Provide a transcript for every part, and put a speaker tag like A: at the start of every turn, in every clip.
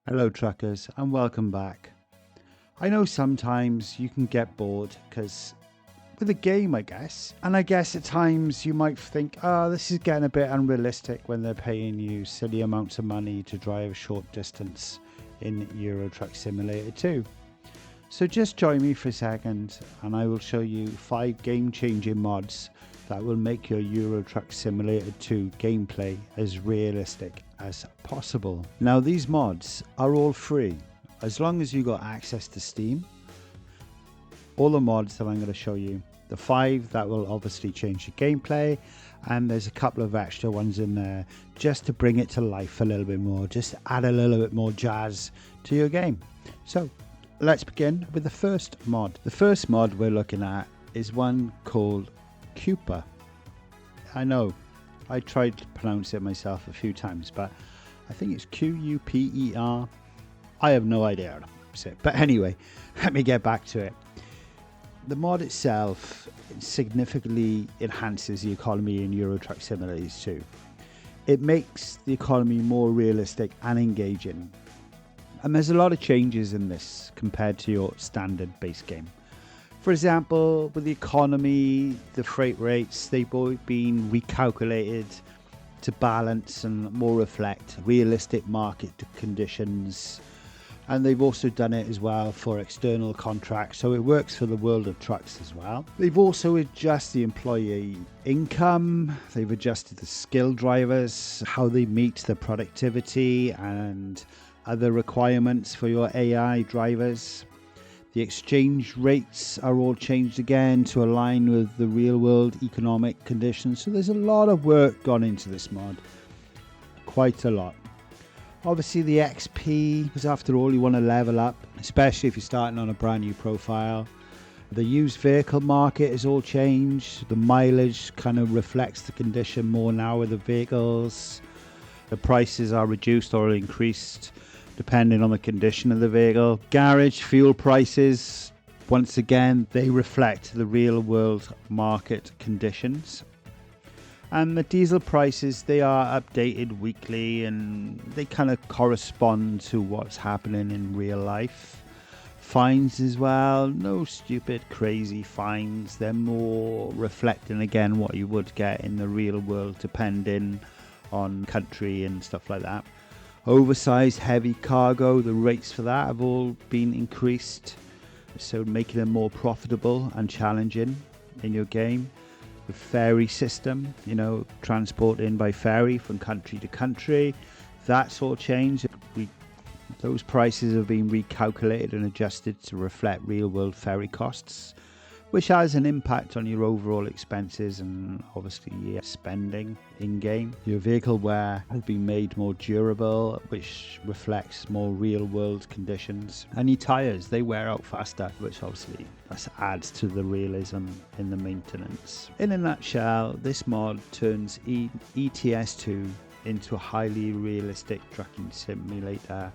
A: Hello truckers and welcome back. I know sometimes you can get bored because with a game I guess, and I guess at times you might think, this is getting a bit unrealistic when they're paying you silly amounts of money to drive a short distance in Euro Truck Simulator 2. So just join me for a second and I will show you 5 game-changing mods that will make your Euro Truck Simulator 2 gameplay as realistic as possible. Now these mods are all free as long as you got access to Steam. All the mods that I'm going to show you, the 5 that will obviously change the gameplay, and there's a couple of extra ones in there just to bring it to life a little bit more, just add a little bit more jazz to your game. So let's begin with the first mod. The first mod we're looking at is one called Cuper. I know I tried to pronounce it myself a few times, but I think it's Q-U-P-E-R. I have no idea how to pronounce it, but anyway, let me get back to it. The mod itself significantly enhances the economy in Euro Truck Simulator 2. It makes the economy more realistic and engaging, and there's a lot of changes in this compared to your standard base game. For example, with the economy, the freight rates, they've all been recalculated to balance and more reflect realistic market conditions. And they've also done it as well for external contracts, so it works for the world of trucks as well. They've also adjusted the employee income, they've adjusted the skilled drivers, how they meet the productivity and other requirements for your AI drivers. The exchange rates are all changed again to align with the real world economic conditions. So there's a lot of work gone into this mod. Quite a lot. Obviously the XP, because after all you want to level up, especially if you're starting on a brand new profile. The used vehicle market is all changed. The mileage kind of reflects the condition more now with the vehicles. The prices are reduced or increased depending on the condition of the vehicle. Garage fuel prices, once again, they reflect the real world market conditions. And the diesel prices, they are updated weekly and they kind of correspond to what's happening in real life. Fines as well, no stupid crazy fines. They're more reflecting again what you would get in the real world depending on country and stuff like that. Oversized heavy cargo, the rates for that have all been increased, so making them more profitable and challenging in your game. The ferry system, transporting by ferry from country to country, that's all changed. Those prices have been recalculated and adjusted to reflect real world ferry costs, which has an impact on your overall expenses and obviously spending in game. Your vehicle wear has been made more durable, which reflects more real world conditions. And your tires, they wear out faster, which obviously adds to the realism in the maintenance. In a nutshell, this mod turns ETS2 into a highly realistic trucking simulator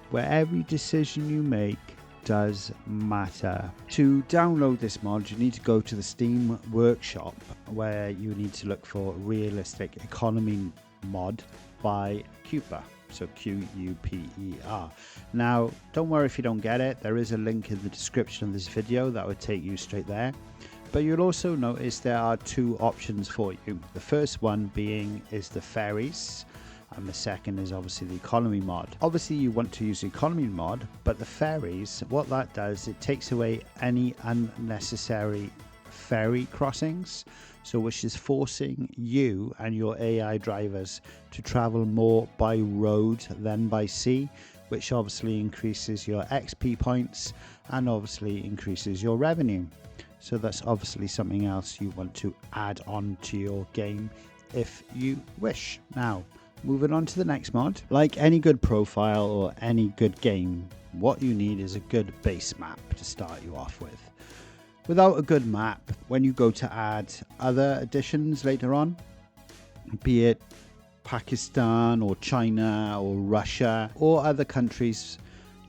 A: where every decision you make does matter. To download this mod, you need to go to the Steam workshop where you need to look for Realistic Economy Mod by Cuper. So Q-U-P-E-R. Now, don't worry if you don't get it. There is a link in the description of this video that would take you straight there. But you'll also notice there are 2 options for you. The first one is the ferries, and the second is obviously the economy mod. Obviously you want to use the economy mod, but the ferries, what that does, it takes away any unnecessary ferry crossings, so which is forcing you and your AI drivers to travel more by road than by sea, which obviously increases your XP points and obviously increases your revenue. So that's obviously something else you want to add on to your game if you wish. Now, moving on to the next mod. Like any good profile or any good game, what you need is a good base map to start you off with. Without a good map, when you go to add other additions later on, be it Pakistan or China or Russia or other countries,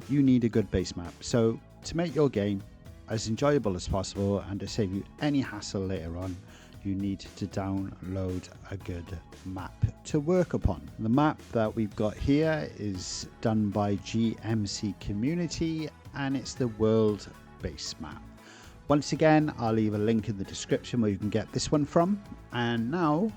A: you need a good base map. So to make your game as enjoyable as possible and to save you any hassle later on, you need to download a good map to work upon. The map that we've got here is done by GMC Community, and it's the world base map. Once again, I'll leave a link in the description where you can get this one from. And now,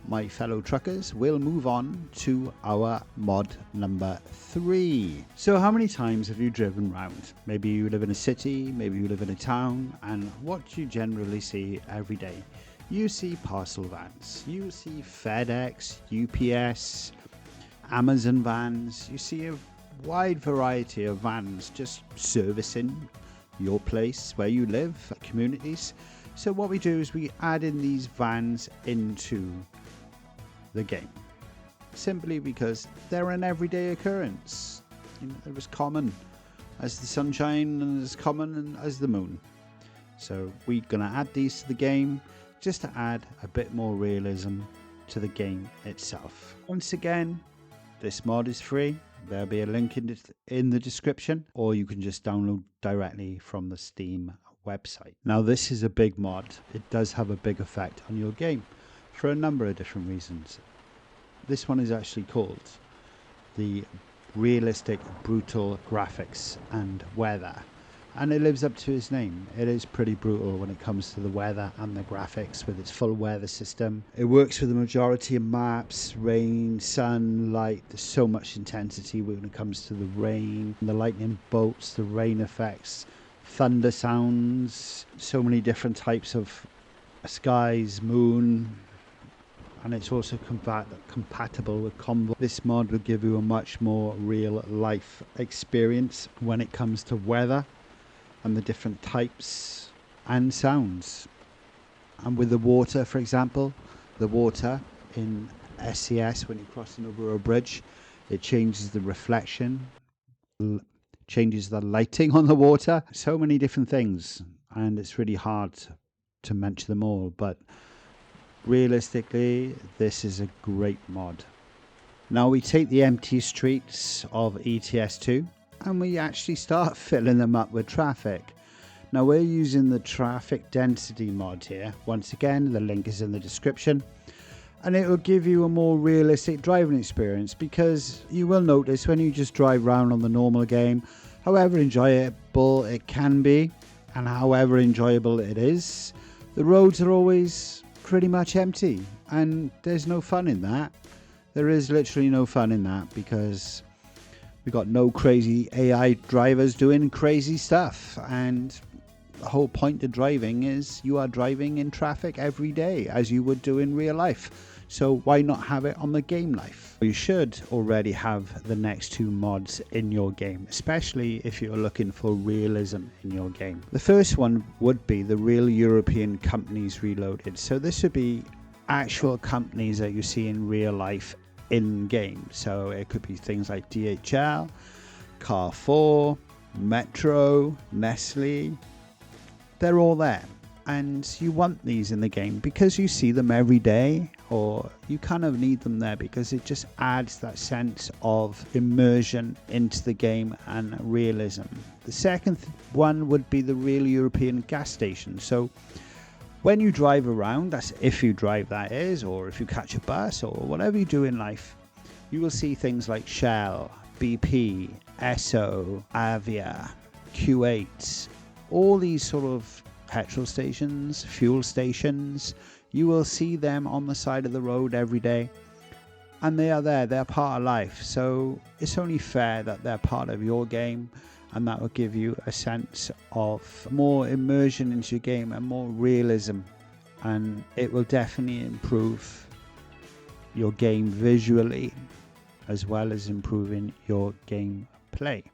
A: my fellow truckers, we'll move on to our mod number 3. So how many times have you driven around? Maybe you live in a city, maybe you live in a town, and what do you generally see every day? You see parcel vans, you see FedEx, UPS, Amazon vans, you see a wide variety of vans just servicing your place where you live, communities. So what we do is we add in these vans into the game, simply because they're an everyday occurrence. You know, they're as common as the sunshine and as common as the moon. So we're gonna add these to the game just to add a bit more realism to the game itself. Once again, this mod is free. There'll be a link in the description, or you can just download directly from the Steam website. Now this is a big mod. It does have a big effect on your game for a number of different reasons. This one is actually called the realistic brutal graphics and weather, and it lives up to its name. It is pretty brutal when it comes to the weather and the graphics with its full weather system. It works with the majority of maps, rain, sun, light. There's so much intensity when it comes to the rain, the lightning bolts, the rain effects, thunder sounds, so many different types of skies, moon, and it's also compatible with Convoy. This mod will give you a much more real life experience when it comes to weather and the different types and sounds. And with the water, for example, the water in SCS, when you're crossing over a bridge, it changes the reflection, changes the lighting on the water, so many different things, and it's really hard to mention them all, but realistically this is a great mod. Now we take the empty streets of ETS2 and we actually start filling them up with traffic. Now we're using the traffic density mod here. Once again, the link is in the description, and it will give you a more realistic driving experience, because you will notice when you just drive around on the normal game, however enjoyable it can be and however enjoyable it is, the roads are always pretty much empty, and there's no fun in that. There is literally no fun in that, because we got no crazy AI drivers doing crazy stuff, and the whole point of driving is you are driving in traffic every day as you would do in real life. So why not have it on the game life? You should already have the next 2 mods in your game, especially if you're looking for realism in your game. The first one would be the Real European Companies Reloaded. So this would be actual companies that you see in real life in game. So it could be things like DHL, Carrefour, Metro, Nestle. They're all there, and you want these in the game because you see them every day, or you kind of need them there because it just adds that sense of immersion into the game and realism. The second one would be the Real European Gas Station. So when you drive around, that's if you drive, that is, or if you catch a bus or whatever you do in life, you will see things like Shell, BP, Esso, Avia, Q8, all these sort of petrol stations, fuel stations. You will see them on the side of the road every day, and they are there, they're part of life. So it's only fair that they're part of your game, and that will give you a sense of more immersion into your game and more realism, and it will definitely improve your game visually as well as improving your gameplay.